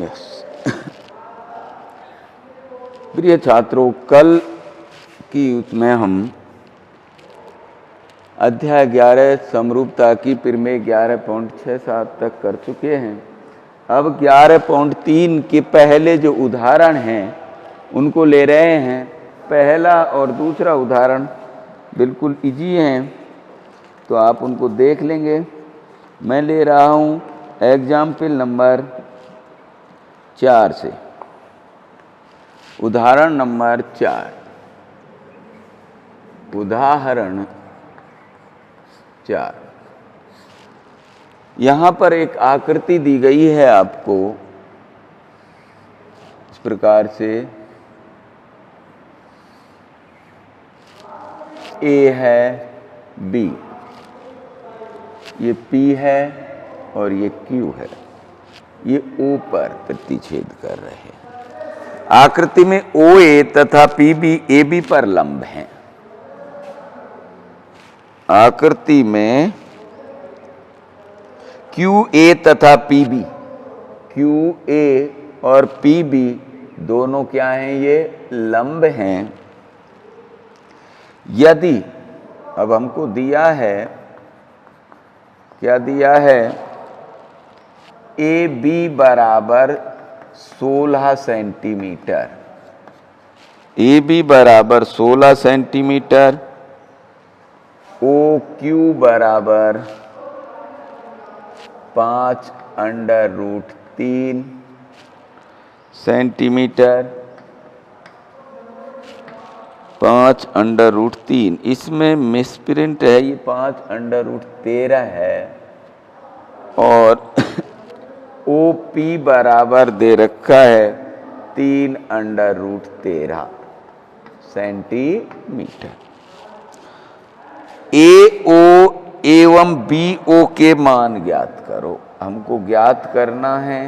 Yes. प्रिय छात्रों, कल की उसमें हम अध्याय 11 समरूपता की प्रमेय 11.67 तक कर चुके हैं। अब 11.3 के पहले जो उदाहरण हैं उनको ले रहे हैं। पहला और दूसरा उदाहरण बिल्कुल इजी हैं, तो आप उनको देख लेंगे। मैं ले रहा हूँ एग्जाम्पल नंबर 4 से। उदाहरण नंबर 4। उदाहरण 4। यहाँ पर एक आकृति दी गई है आपको इस प्रकार से। ए है, बी, ये पी है और ये क्यू है। ये ओ पर प्रतिच्छेद कर रहे हैं। आकृति में ओ ए तथा पी बी ए बी पर लंब हैं। आकृति में क्यू ए तथा पी बी, क्यू ए और पी बी दोनों क्या हैं? ये लंब हैं। यदि अब हमको दिया है, क्या दिया है? ए बी बराबर 16 सेंटीमीटर, ए बी बराबर 16 सेंटीमीटर, ओ क्यू बराबर 5√3 सेंटीमीटर, 5√3। इसमें मिसप्रिंट है, ये 5√13 है। और ओ पी बराबर दे रखा है 3√13 सेंटीमीटर। ए ओ एवं बी ओ के मान ज्ञात करो। हमको ज्ञात करना है,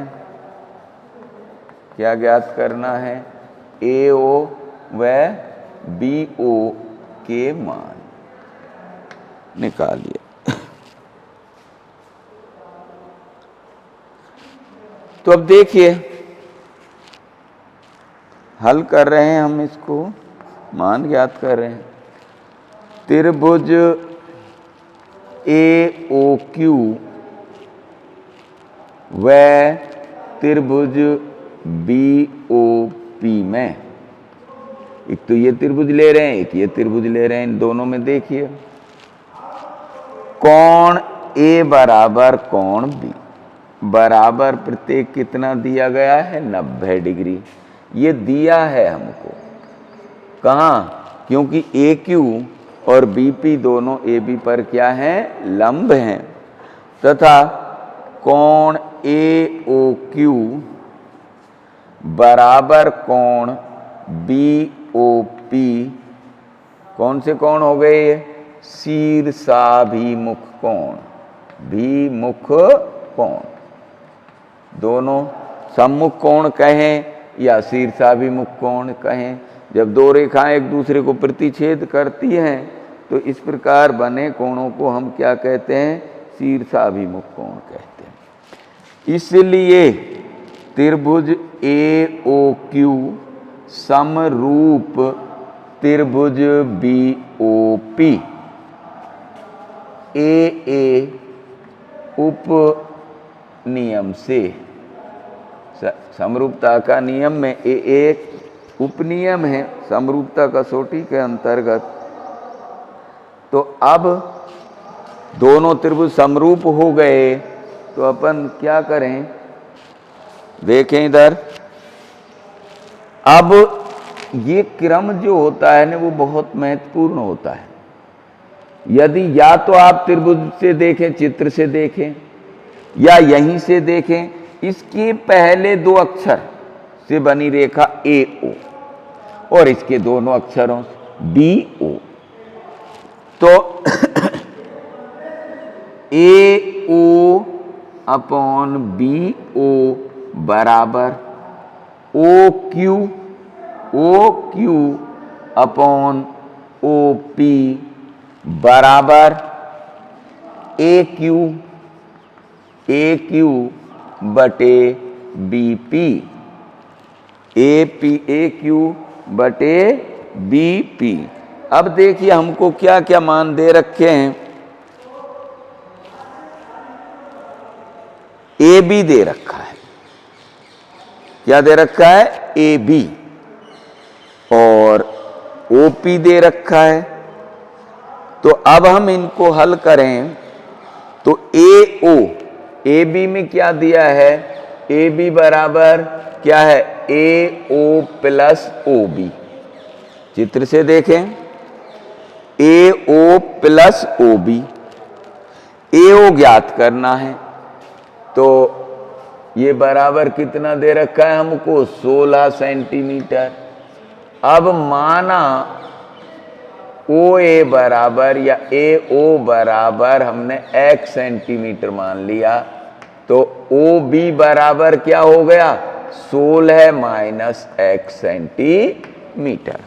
क्या ज्ञात करना है? ए ओ व बी ओ के मान निकालिए। तो अब देखिए, हल कर रहे हैं हम, इसको मान ज्ञात कर रहे हैं। त्रिभुज ए ओ क्यू व त्रिभुज बी ओ पी में, एक तो ये त्रिभुज ले रहे हैं, एक ये त्रिभुज ले रहे हैं। इन दोनों में देखिए, कोण ए बराबर कोण बी बराबर प्रत्येक कितना दिया गया है? 90 डिग्री। ये दिया है हमको कहाँ? क्योंकि ए क्यू और बी पी दोनों ए बी पर क्या हैं? लंब हैं। तथा कोण ए ओ क्यू बराबर कोण बी ओ पी, कौन से कोण हो गए? शीर्षाभिमुख कोण, भिमुख कोण। दोनों सम्मुख कोण कहें या शीर्षाभिमुख कोण कहें। जब दो रेखाएं एक दूसरे को प्रतिच्छेद करती हैं तो इस प्रकार बने कोणों को हम क्या कहते हैं? शीर्षाभिमुख कोण कहते हैं। इसलिए त्रिभुज ए ओ क्यू समरूप त्रिभुज बी ओ पी ए उप नियम से, समरूपता का नियम में ए एक उपनियम है समरूपता कसौटी के अंतर्गत। तो अब दोनों त्रिभुज समरूप हो गए, तो अपन क्या करें? देखें इधर। अब ये क्रम जो होता है ना, वो बहुत महत्वपूर्ण होता है। यदि या तो आप त्रिभुज से देखें, चित्र से देखें, या यहीं से देखें, इसके पहले दो अक्षर से बनी रेखा ए ओ और इसके दोनों अक्षरों बी ओ, तो ए ओ अपॉन बी ओ बराबर O Q upon O P बराबर ए क्यू बटे B P, A P A Q बटे बी पी। अब देखिए हमको क्या क्या मान दे रखे हैं। ए बी दे रखा है, क्या दे रखा है, ए बी, और ओ पी दे रखा है। तो अब हम इनको हल करें तो ए ओ, ए बी में क्या दिया है, ए बी बराबर क्या है, ए ओ प्लस ओ बी। चित्र से देखें, ए ओ प्लस ओ बी, ए ओ ज्ञात करना है। तो ये बराबर कितना दे रखा है हमको, 16 सेंटीमीटर। अब माना ओ ए बराबर या ए ओ बराबर हमने x सेंटीमीटर मान लिया, तो ओ बी बराबर क्या हो गया, 16 माइनस x सेंटीमीटर।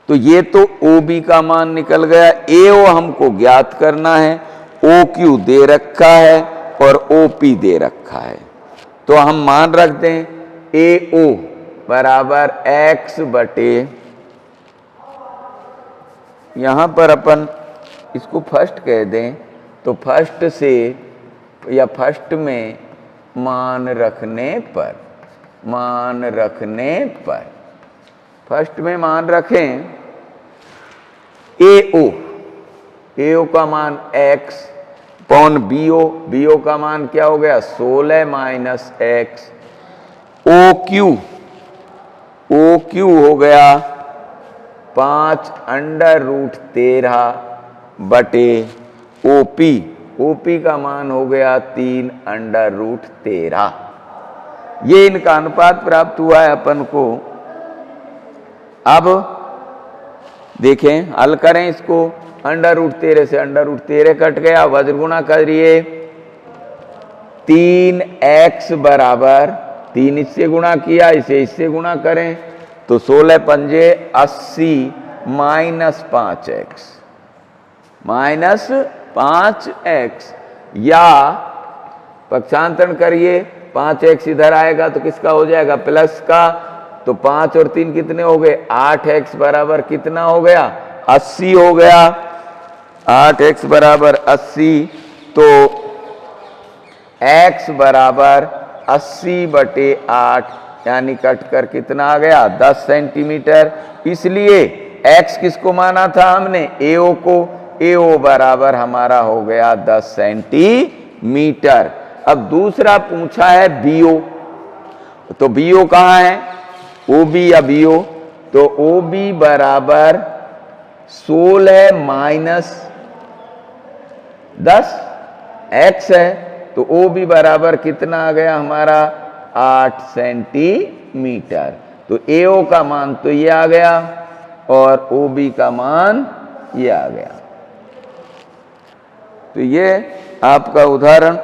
तो ये तो ओ बी का मान निकल गया। ए ओ हमको ज्ञात करना है, ओ क्यू दे रखा है और ओ पी दे रखा है। तो हम मान रख दें ए ओ बराबर x बटे, यहां पर अपन इसको फर्स्ट कह दें, तो फर्स्ट से या फर्स्ट में मान रखने पर, फर्स्ट में मान रखें ए ओ का मान x पौन बी ओ का मान क्या हो गया, 16 माइनस x, ओ क्यू हो गया 5 अंडर रूट 13 बटे ओ पी का मान हो गया 3 अंडर रूट 13। ये इनका अनुपात प्राप्त हुआ है अपन को। अब देखें हल करें इसको, अंडर रूट 13 से अंडर रूट 13 कट गया, वज्र गुणा करिए, 3x बराबर 3 इससे गुणा किया, इसे इससे गुणा करें तो 16 पंजे 80 माइनस 5x, या पक्षांतरण करिए, 5x इधर आएगा तो किसका हो जाएगा, प्लस का। तो 5 और 3 कितने हो गए, 8x बराबर कितना हो गया, 80 हो गया। 8x बराबर 80, तो x बराबर 80 बटे 8, यानी कटकर कितना आ गया, 10 सेंटीमीटर। इसलिए x किसको माना था हमने, AO को, AO बराबर हमारा हो गया 10 सेंटीमीटर। अब दूसरा पूछा है BO, तो BO कहाँ है, OB या BO, तो OB बराबर 16 माइनस 10 x है, तो OB बराबर कितना आ गया हमारा, 8 सेंटीमीटर। तो AO का मान तो ये आ गया और OB का मान ये आ गया। तो ये आपका उदाहरण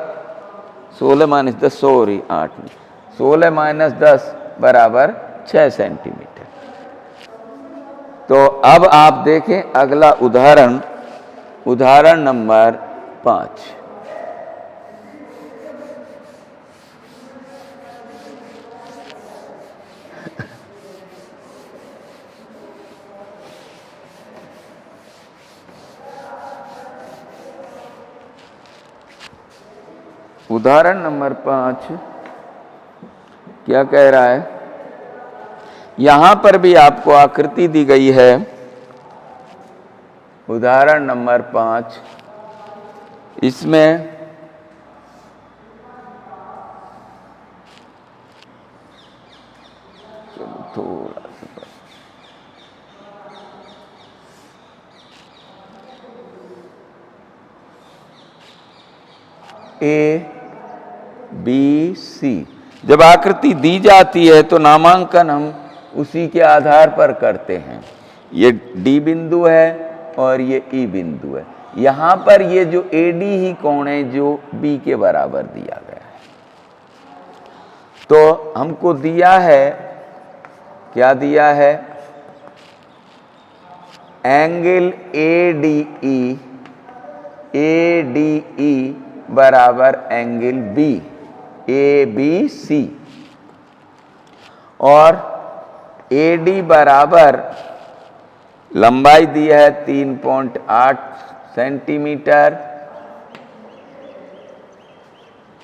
16 माइनस 10, सॉरी 8 में, 16 माइनस 10 बराबर 6 सेंटीमीटर। तो अब आप देखें अगला उदाहरण, उदाहरण नंबर 5। उदाहरण नंबर 5 क्या कह रहा है, यहां पर भी आपको आकृति दी गई है। उदाहरण नंबर 5, इसमें थोड़ा सा ABC, जब आकृति दी जाती है तो नामांकन हम उसी के आधार पर करते हैं। ये D बिंदु है और ये E बिंदु है। यहां पर ये जो AD ही कोण है जो B के बराबर दिया गया है। तो हमको दिया है, क्या दिया है, एंगल ADE बराबर एंगल B, ABC और AD बराबर लंबाई दी है 3.8 सेंटीमीटर,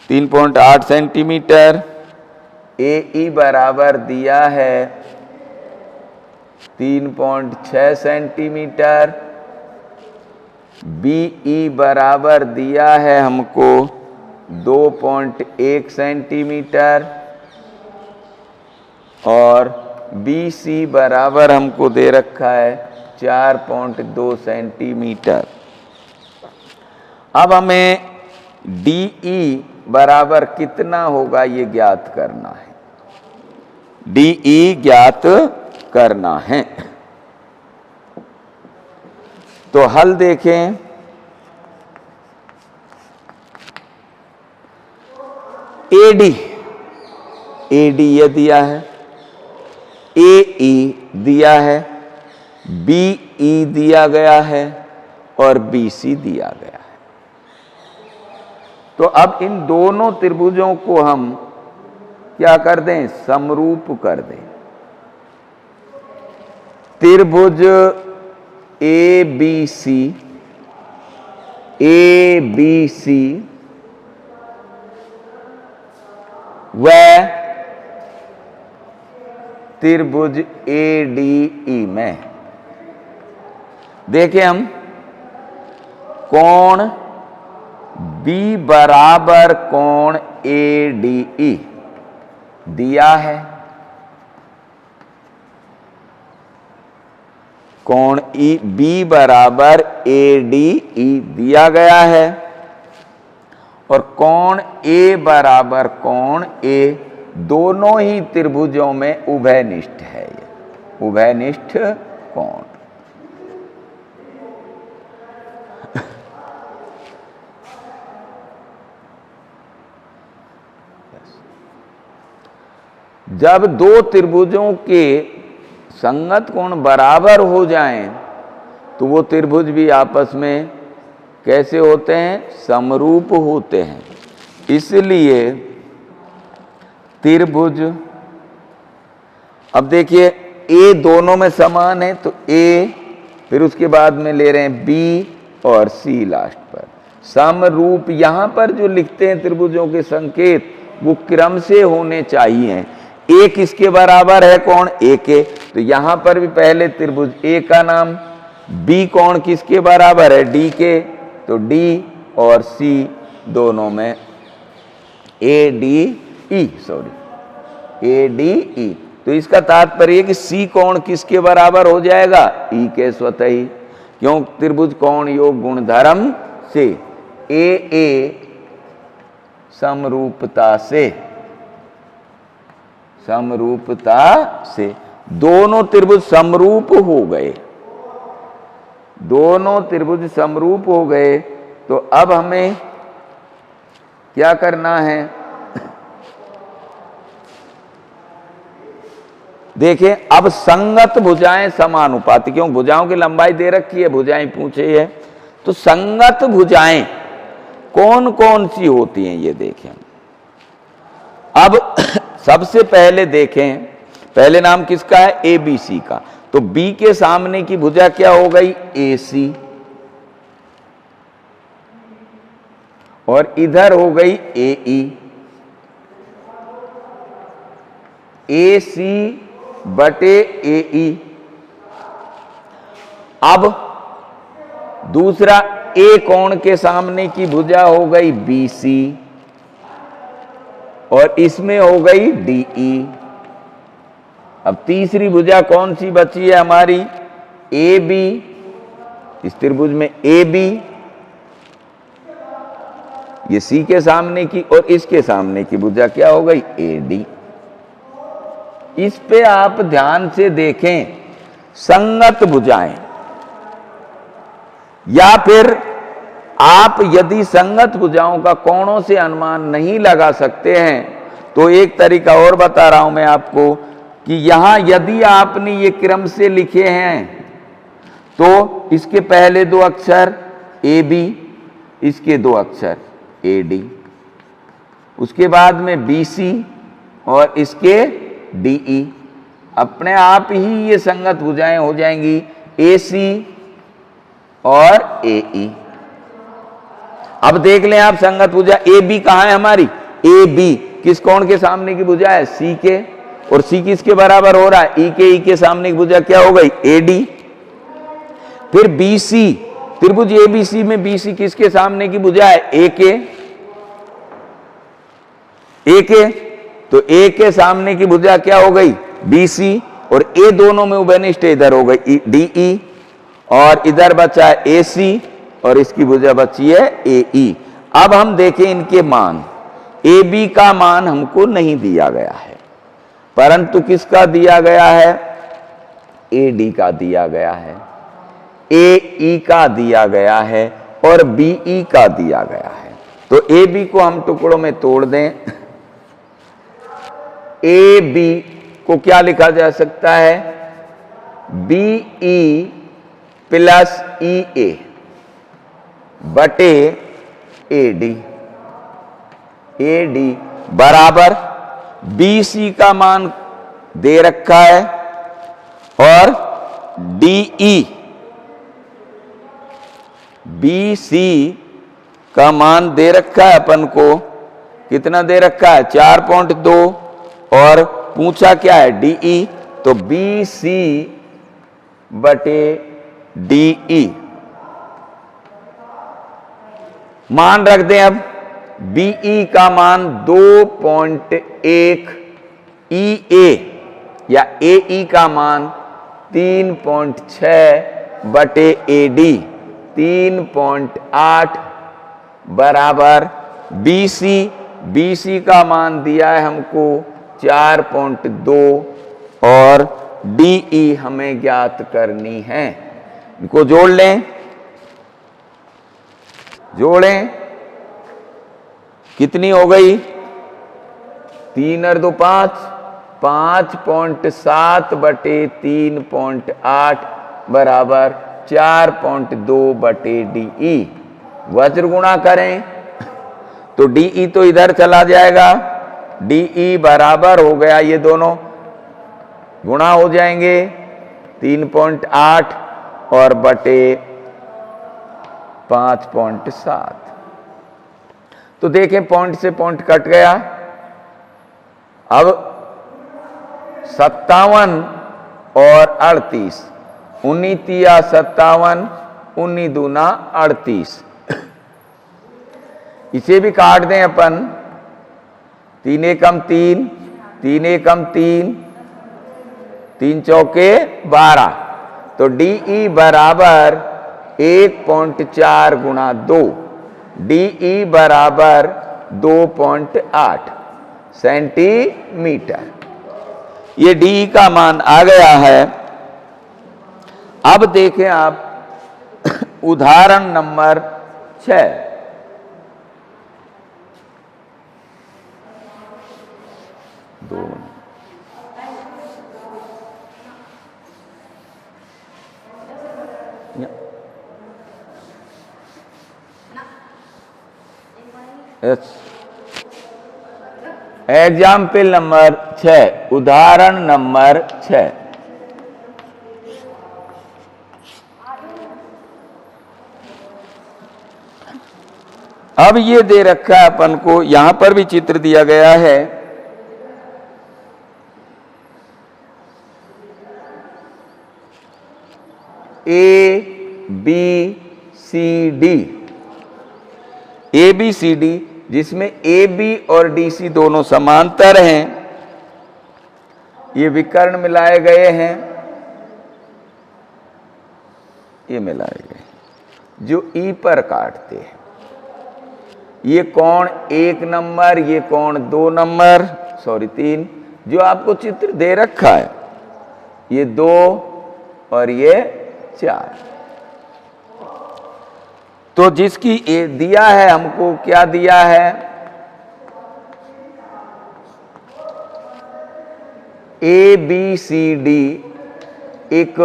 3.8 सेंटीमीटर। AE बराबर दिया है 3.6 सेंटीमीटर। BE बराबर दिया है हमको 2.1 सेंटीमीटर और BC बराबर हमको दे रखा है 4.2 सेंटीमीटर। अब हमें DE बराबर कितना होगा ये ज्ञात करना है। DE ज्ञात करना है। तो हल देखें। AD ये दिया है, AE दिया है, BE दिया गया है और BC दिया गया है। तो अब इन दोनों त्रिभुजों को हम क्या कर दें, समरूप कर दें। त्रिभुज ABC व त्रिभुज ADE में देखें हम कोण B बराबर कोण ADE दिया है, कोण B बराबर ADE दिया गया है और कोण A बराबर कोण A दोनों ही त्रिभुजों में उभयनिष्ठ है। ये उभयनिष्ठ कोण। जब दो त्रिभुजों के संगत कोण बराबर हो जाएं तो वो त्रिभुज भी आपस में कैसे होते हैं, समरूप होते हैं। इसलिए त्रिभुज, अब देखिए A दोनों में समान है तो A, फिर उसके बाद में ले रहे हैं B और C लास्ट पर। समरूप यहां पर जो लिखते हैं त्रिभुजों के संकेत वो क्रम से होने चाहिए। A किसके बराबर है, कोण A के, तो यहां पर भी पहले त्रिभुज A का नाम, B कोण किसके बराबर है, D के, तो D और C दोनों में ADE तो इसका तात्पर्य कि C कोण किसके बराबर हो जाएगा, E के स्वतः ही। क्यों, त्रिभुज कोण योग गुणधर्म से, AA समरूपता से दोनों त्रिभुज समरूप हो गए, दोनों त्रिभुज समरूप हो गए। तो अब हमें क्या करना है, देखें अब संगत भुजाएं समानुपाती, क्यों भुजाओं की लंबाई दे रखी है, भुजाएं पूछे है, तो संगत भुजाएं कौन कौन सी होती हैं ये देखें। अब सबसे पहले देखें, पहले नाम किसका है, ABC का, तो B के सामने की भुजा क्या हो गई, AC, और इधर हो गई AE। AC बटे AE। अब दूसरा A कोण के सामने की भुजा हो गई BC और इसमें हो गई DE। अब तीसरी भुजा कौन सी बची है हमारी, AB, इस त्रिभुज में AB, ये C के सामने की और इसके सामने की भुजा क्या हो गई, AD। इस पे आप ध्यान से देखें, संगत भुजाएं, या फिर आप यदि संगत भुजाओं का कोणों से अनुमान नहीं लगा सकते हैं तो एक तरीका और बता रहा हूं मैं आपको कि यहां यदि आपने ये क्रम से लिखे हैं तो इसके पहले दो अक्षर AB, इसके दो अक्षर AD, उसके बाद में BC और इसके DE। अपने आप ही ये संगत भुजाएं हो जाएंगी AC और AE। अब देख लें आप संगत भुजा AB कहां है हमारी, AB किस कोण के सामने की भुजा है, C के, और C किसके बराबर हो रहा है, E के सामने की भुजा क्या हो गई, AD। फिर BC, त्रिभुज ABC में BC किसके सामने की भुजा है, AK। तो A के सामने की भुजा क्या हो गई, BC, और A दोनों में उभयनिष्ठ इधर हो गई DE, और इधर बचा है AC, और इसकी भुजा बची है AE। अब हम देखें इनके मान। AB का मान हमको नहीं दिया गया है, परंतु किसका दिया गया है, AD का दिया गया है, AE का दिया गया है, और BE का दिया गया है। तो AB को हम टुकड़ों में तोड़ दें। AB को क्या लिखा जा सकता है, BE प्लस EA बटे AD। AD बराबर BC का मान दे रखा है और DE, BC का मान दे रखा है अपन को, कितना दे रखा है 4.2, और पूछा क्या है DE, तो BC बटे DE। मान रख दें अब, BE का मान 2.1, EA या AE का मान 3.6 बटे AD 3.8 बराबर BC का मान दिया है हमको 4.2, और DE हमें ज्ञात करनी है। इनको जोड़ लें, जोड़ें, कितनी हो गई, 3 और 2 5, 5.7 बटे 3.8 बराबर 4.2 बटे DE। वज्र गुणा करें तो DE तो इधर चला जाएगा, DE बराबर हो गया, ये दोनों गुणा हो जाएंगे 3.8 और बटे 5.7। तो देखें पॉइंट से पॉइंट कट गया। अब 57 और 38, 19 तिया 57, 19 दूना 38। इसे भी काट दें अपन, 3 एकम 3, 3 एकम 3, 3 चौके 12। तो DE बराबर 1.4 गुणा 2, DE बराबर 2.8 सेंटीमीटर। ये DE का मान आ गया है। अब देखें आप उदाहरण नंबर 6। एग्जाम्पल नंबर 6, उदाहरण नंबर 6। अब ये दे रखा है अपन को, यहां पर भी चित्र दिया गया है। ABCD, जिसमें AB और DC दोनों समांतर हैं। ये विकर्ण मिलाए गए हैं, ये मिलाए गए जो E पर काटते हैं। ये कोण 1 नंबर, ये कोण 2 नंबर, सॉरी 3, जो आपको चित्र दे रखा है, ये 2 और ये 4। तो जिसकी दिया है हमको, क्या दिया है, ABCD एक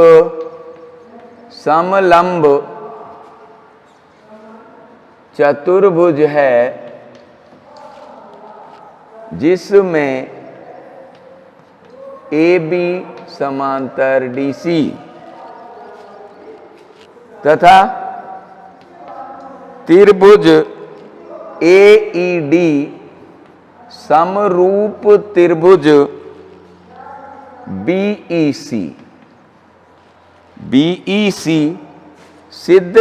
समलंब चतुर्भुज है जिसमें AB समांतर DC तथा त्रिभुज AED समरूप त्रिभुज BEC सिद्ध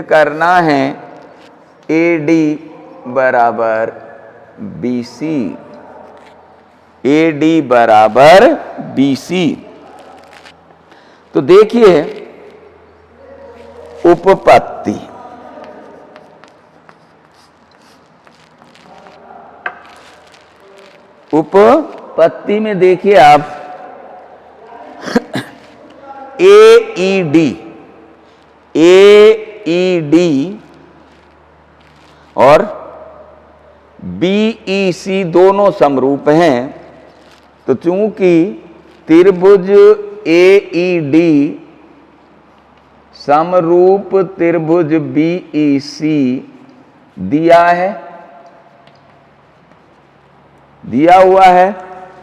करना है AD बराबर BC, AD बराबर BC। तो देखिए उपपत्ति, उपपत्ति में देखिए आप AED और BEC दोनों समरूप हैं, तो चूंकि त्रिभुज AED समरूप त्रिभुज BEC दिया हुआ है,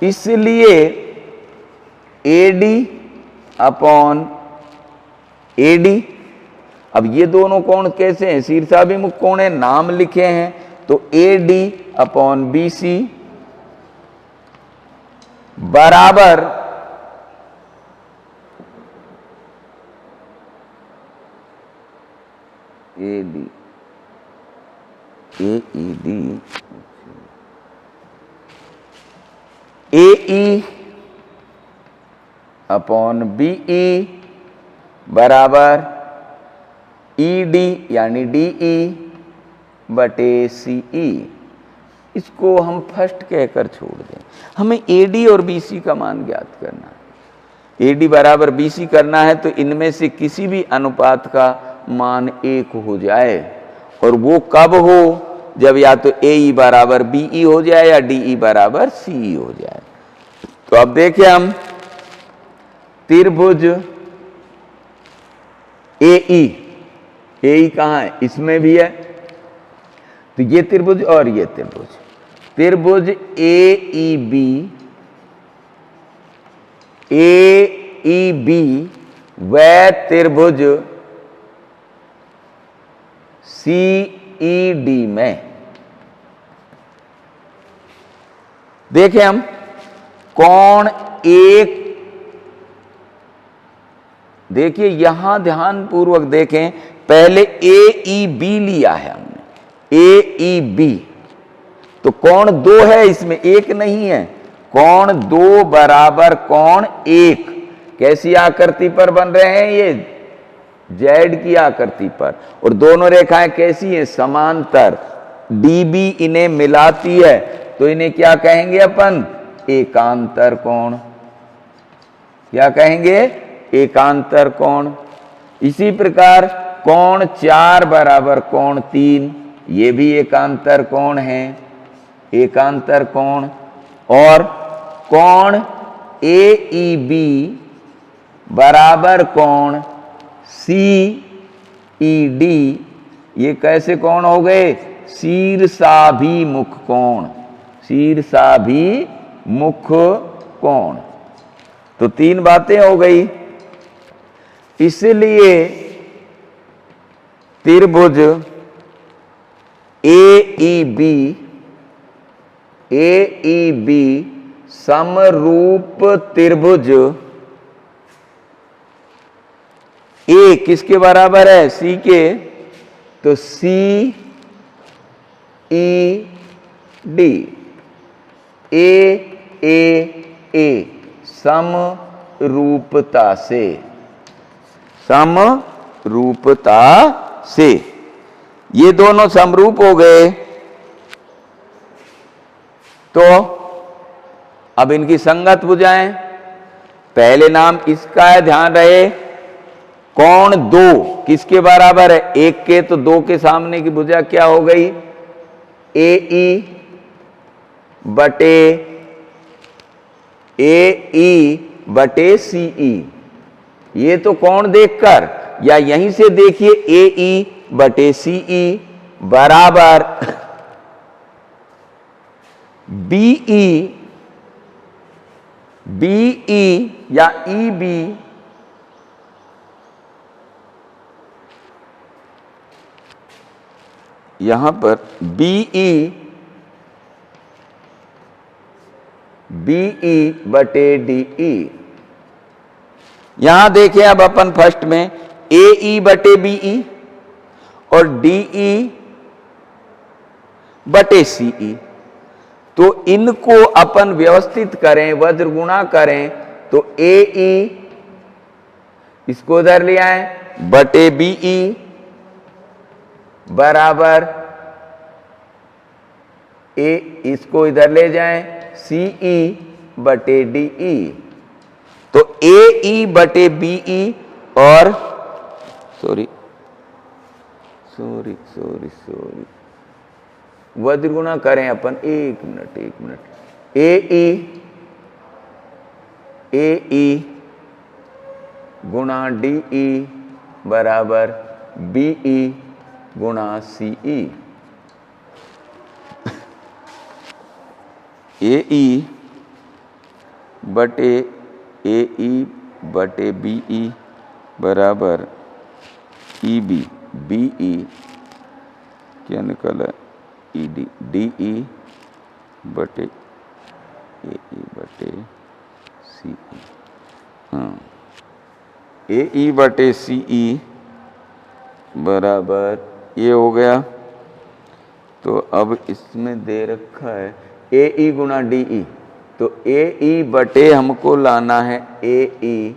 इसलिए AD अपॉन AD। अब ये दोनों कोण कैसे हैं? शीर्षाभिमुख कोण है, नाम लिखे हैं, तो AD अपॉन BC बराबर AE अपॉन BE बराबर ED यानी DE बटे CE। इसको हम फर्स्ट कहकर छोड़ दें। हमें AD और BC का मान ज्ञात करना है। AD बराबर BC करना है तो इनमें से किसी भी अनुपात का मान 1 हो जाए, और वो कब हो? जब या तो AE बराबर BE हो जाए या DE बराबर CE हो जाए। तो अब देखें हम त्रिभुज AE कहाँ है? इसमें भी है, तो ये त्रिभुज और ये त्रिभुज AEB वह त्रिभुज CED में। देखें हम कोण एक, देखिए यहां ध्यान पूर्वक देखें, पहले AEB लिया है हमने, AEB, तो कोण 2 है, इसमें 1 नहीं है। कोण 2 बराबर कोण 1 कैसी आकृति पर बन रहे हैं? ये Z की आकृति पर, और दोनों रेखाएं कैसी हैं? समांतर। DB इन्हें मिलाती है, तो इन्हें क्या कहेंगे अपन? एकांतर कोण। क्या कहेंगे? एकांतर कोण। इसी प्रकार कोण 4 बराबर कोण 3, ये भी एकांतर कोण है, एकांतर कोण। और कोण AEB बराबर कोण CED, ये कैसे कोण हो गए? शीर्षाभिमुख कोण, शीर्षाभिमुख कोण। तो 3 बातें हो गई। इसलिए त्रिभुज AEB समरूप त्रिभुज A किसके बराबर है? C के, तो CED AAA समरूपता से, समरूपता से ये दोनों समरूप हो गए। तो अब इनकी संगत भुजाएं, पहले नाम इसका है, ध्यान रहे। कोण 2 किसके बराबर है? 1 के, तो 2 के सामने की भुजा क्या हो गई? AE बटे CE। ये तो कोण देखकर, या यहीं से देखिए AE बटे CE, बराबर बीई, बीई या ईबी यहां पर बीई, बीई बटे डीई। यहां देखें अब अपन फर्स्ट में एई बटे बीई और डीई बटे सीई, तो इनको अपन व्यवस्थित करें, वज्र गुणा करें तो एई इसको इधर ले आए बटे बीई बराबर ए, इसको इधर ले जाएं सीई बटे डीई। तो एई बटे बीई और सॉरी सॉरी सॉरी सॉरी वज्र गुणा करें अपन, एक मिनट, एई गुणा डीई बराबर बीई गुणा सीई। एई बटे एई बटे बीई बराबर ईबी, बीई क्या निकला ईडी, डीई बटे एई बटे सीई। हाँ, एई बटे सीई बराबर ये हो गया। तो अब इसमें दे रखा है एई गुणा डीई, तो एई बटे हमको लाना है एई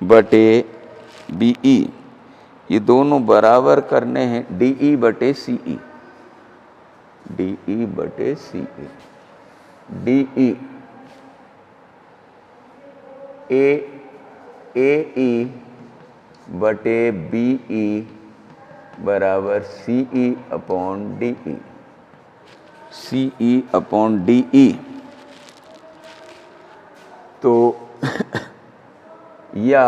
बटे बीई, ये दोनों बराबर करने हैं डीई बटे सीई, डीई बटे सीई। डीई एई बटे बीई बराबर CE upon DE, CE upon DE. तो या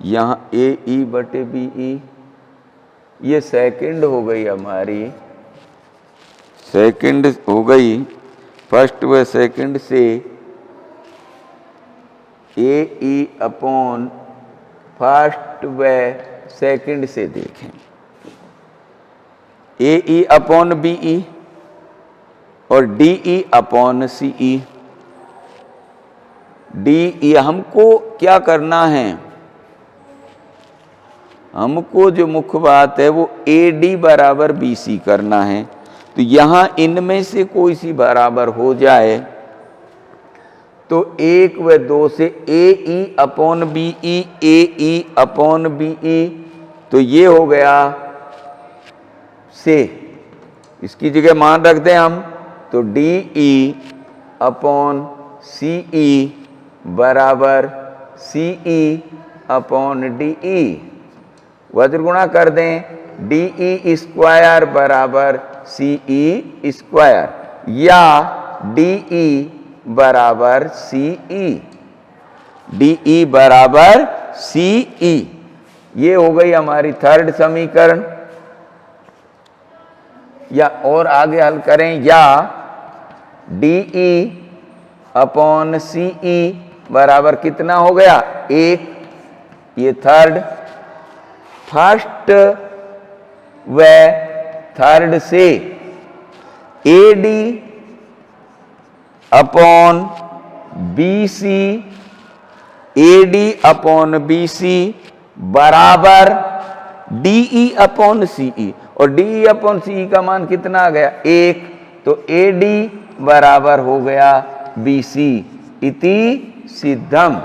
यहाँ एई बटे बीई, ये सेकंड हो गई हमारी, सेकंड हो गई, फर्स्ट व सेकंड से एई अपॉन फर्स्ट व सेकंड से देखें एई अपॉन बीई और डीई अपॉन सीई। डी हमको क्या करना है, हमको जो मुख्य बात है वो एडी बराबर बीसी करना है। तो यहां इनमें से कोई सी बराबर हो जाए तो 1 व 2 से AE upon BE, AE upon BE, तो ये हो गया से, इसकी जगह मान रख दें हम, तो डीई अपॉन सीई बराबर सीई अपॉन डीई। वज्र गुणा कर दें डीई स्क्वायर बराबर सीई स्क्वायर या डीई बराबर सीई, डीई बराबर सीई। ये हो गई हमारी थर्ड समीकरण। या और आगे हल करें, या डीई अपॉन सीई बराबर कितना हो गया 1, ये थर्ड, फर्स्ट व थर्ड से AD upon BC, AD upon BC बराबर डीई अपॉन सीई, और डीई अपॉन सीई का मान कितना आ गया 1, तो एडी बराबर हो गया बीसी इति सिद्धम।